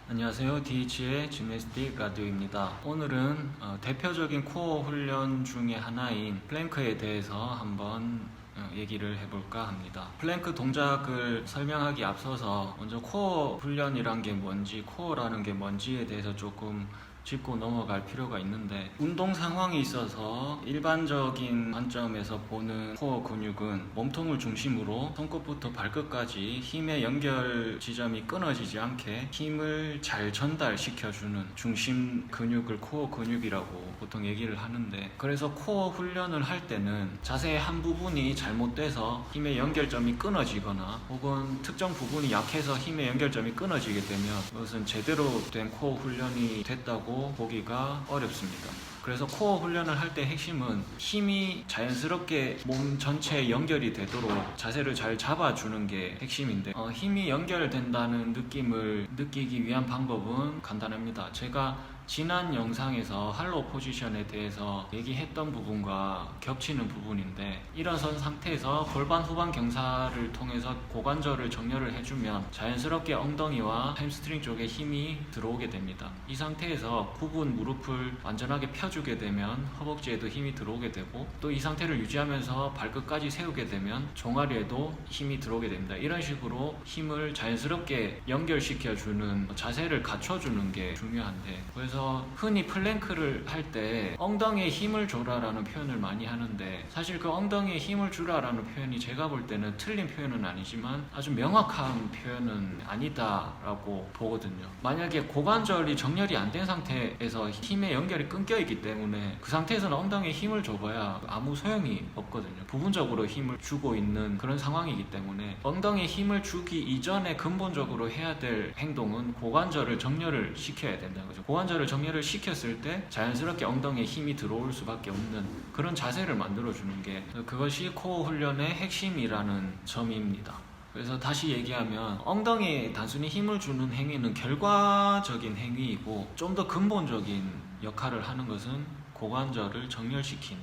안녕하세요. DH의 지메스틱 라디오입니다. 오늘은 대표적인 코어 훈련 중에 하나인 플랭크에 대해서 한번 얘기를 해볼까 합니다. 플랭크 동작을 설명하기 앞서서 먼저 코어 훈련이란 게 뭔지, 코어라는 게 뭔지에 대해서 조금 짚고 넘어갈 필요가 있는데, 운동 상황에 있어서 일반적인 관점에서 보는 코어 근육은 몸통을 중심으로 손끝부터 발끝까지 힘의 연결 지점이 끊어지지 않게 힘을 잘 전달시켜주는 중심 근육을 코어 근육이라고 보통 얘기를 하는데, 그래서 코어 훈련을 할 때는 자세의 한 부분이 잘못돼서 힘의 연결점이 끊어지거나 혹은 특정 부분이 약해서 힘의 연결점이 끊어지게 되면 그것은 제대로 된 코어 훈련이 됐다고 보기가 어렵습니다. 그래서 코어 훈련을 할 때 핵심은 힘이 자연스럽게 몸 전체에 연결이 되도록 자세를 잘 잡아주는 게 핵심인데, 힘이 연결된다는 느낌을 느끼기 위한 방법은 간단합니다. 제가 지난 영상에서 할로우 포지션에 대해서 얘기했던 부분과 겹치는 부분인데, 일어선 상태에서 골반 후방 경사를 통해서 고관절을 정렬을 해주면 자연스럽게 엉덩이와 햄스트링 쪽에 힘이 들어오게 됩니다. 이 상태에서 굽은 무릎을 완전하게 펴주게 되면 허벅지에도 힘이 들어오게 되고, 또 이 상태를 유지하면서 발끝까지 세우게 되면 종아리에도 힘이 들어오게 됩니다. 이런 식으로 힘을 자연스럽게 연결시켜주는 자세를 갖춰주는 게 중요한데, 그래서 흔히 플랭크를 할 때 엉덩이에 힘을 줘라라는 표현을 많이 하는데, 사실 그 엉덩이에 힘을 주라라는 표현이 제가 볼 때는 틀린 표현은 아니지만 아주 명확한 표현은 아니다라고 보거든요. 만약에 고관절이 정렬이 안 된 상태에서 힘의 연결이 끊겨 있기 때문에 그 상태에서는 엉덩이에 힘을 줘봐야 아무 소용이 없거든요. 부분적으로 힘을 주고 있는 그런 상황이기 때문에 엉덩이에 힘을 주기 이전에 근본적으로 해야 될 행동은 고관절을 정렬을 시켜야 된다는 거죠. 고관절을 정렬을 시켰을 때 자연스럽게 엉덩이에 힘이 들어올 수밖에 없는 그런 자세를 만들어주는 게, 그것이 코어 훈련의 핵심이라는 점입니다. 그래서 다시 얘기하면 엉덩이에 단순히 힘을 주는 행위는 결과적인 행위이고, 좀 더 근본적인 역할을 하는 것은 고관절을 정렬시키는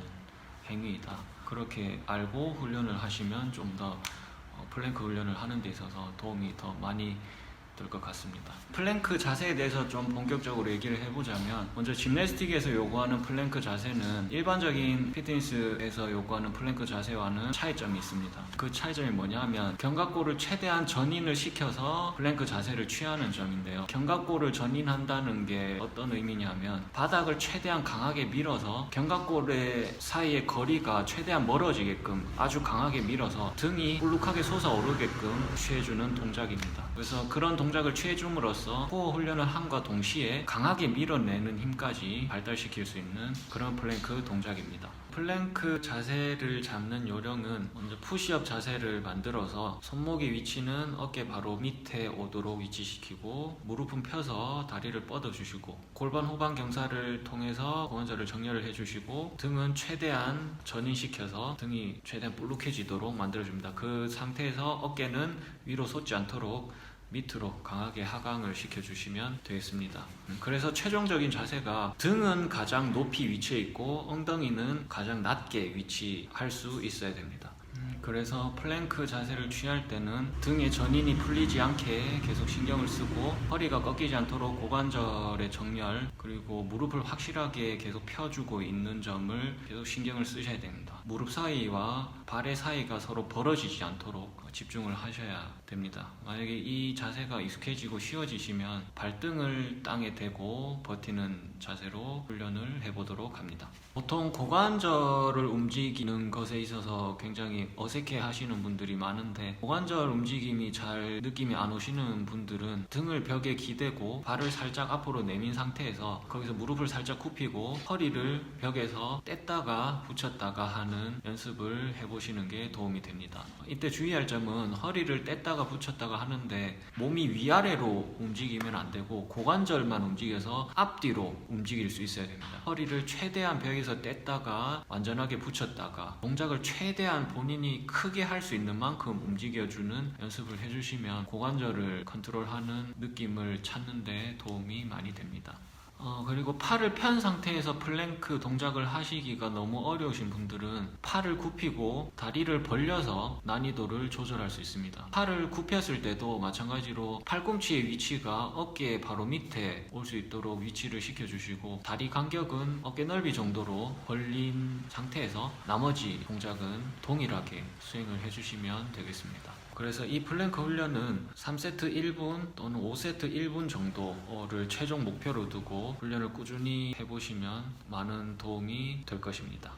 행위이다. 그렇게 알고 훈련을 하시면 좀 더 플랭크 훈련을 하는 데 있어서 도움이 더 많이 될 것 같습니다. 플랭크 자세에 대해서 좀 본격적으로 얘기를 해보자면, 먼저 짐내스틱에서 요구하는 플랭크 자세는 일반적인 피트니스에서 요구하는 플랭크 자세와는 차이점이 있습니다. 그 차이점이 뭐냐 하면, 견갑골을 최대한 전인을 시켜서 플랭크 자세를 취하는 점인데요. 견갑골을 전인한다는 게 어떤 의미냐면, 바닥을 최대한 강하게 밀어서 견갑골의 사이의 거리가 최대한 멀어지게끔 아주 강하게 밀어서 등이 볼록하게 솟아오르게끔 취해주는 동작입니다. 그래서 그런 동작을 취해줌으로써 코어 훈련을 함과 동시에 강하게 밀어내는 힘까지 발달시킬 수 있는 그런 플랭크 동작입니다. 플랭크 자세를 잡는 요령은, 먼저 푸시업 자세를 만들어서 손목의 위치는 어깨 바로 밑에 오도록 위치시키고, 무릎은 펴서 다리를 뻗어주시고, 골반 후방 경사를 통해서 고관절을 정렬을 해주시고, 등은 최대한 전인시켜서 등이 최대한 볼록해지도록 만들어줍니다. 그 상태에서 어깨는 위로 솟지 않도록 밑으로 강하게 하강을 시켜주시면 되겠습니다. 그래서 최종적인 자세가 등은 가장 높이 위치해 있고 엉덩이는 가장 낮게 위치할 수 있어야 됩니다. 그래서 플랭크 자세를 취할 때는 등의 전인이 풀리지 않게 계속 신경을 쓰고, 허리가 꺾이지 않도록 고관절의 정렬, 그리고 무릎을 확실하게 계속 펴주고 있는 점을 계속 신경을 쓰셔야 됩니다. 무릎 사이와 발의 사이가 서로 벌어지지 않도록 집중을 하셔야 됩니다. 만약에 이 자세가 익숙해지고 쉬워지시면 발등을 땅에 대고 버티는 자세로 훈련을 해보도록 합니다. 보통 고관절을 움직이는 것에 있어서 굉장히 어색해 하시는 분들이 많은데, 고관절 움직임이 잘 느낌이 안 오시는 분들은 등을 벽에 기대고 발을 살짝 앞으로 내민 상태에서 거기서 무릎을 살짝 굽히고 허리를 벽에서 뗐다가 붙였다가 하는 연습을 해보시는 게 도움이 됩니다. 이때 주의할 점은, 허리를 뗐다가 붙였다가 하는데 몸이 위아래로 움직이면 안 되고 고관절만 움직여서 앞뒤로 움직일 수 있어야 됩니다. 허리를 최대한 벽에서 뗐다가 완전하게 붙였다가 동작을 최대한 본인이 크게 할 수 있는 만큼 움직여주는 연습을 해주시면 고관절을 컨트롤하는 느낌을 찾는 데 도움이 많이 됩니다. 그리고 팔을 편 상태에서 플랭크 동작을 하시기가 너무 어려우신 분들은 팔을 굽히고 다리를 벌려서 난이도를 조절할 수 있습니다. 팔을 굽혔을 때도 마찬가지로 팔꿈치의 위치가 어깨 바로 밑에 올 수 있도록 위치를 시켜주시고, 다리 간격은 어깨 넓이 정도로 벌린 상태에서 나머지 동작은 동일하게 수행을 해주시면 되겠습니다. 그래서 이 플랭크 훈련은 3세트 1분 또는 5세트 1분 정도를 최종 목표로 두고 훈련을 꾸준히 해보시면 많은 도움이 될 것입니다.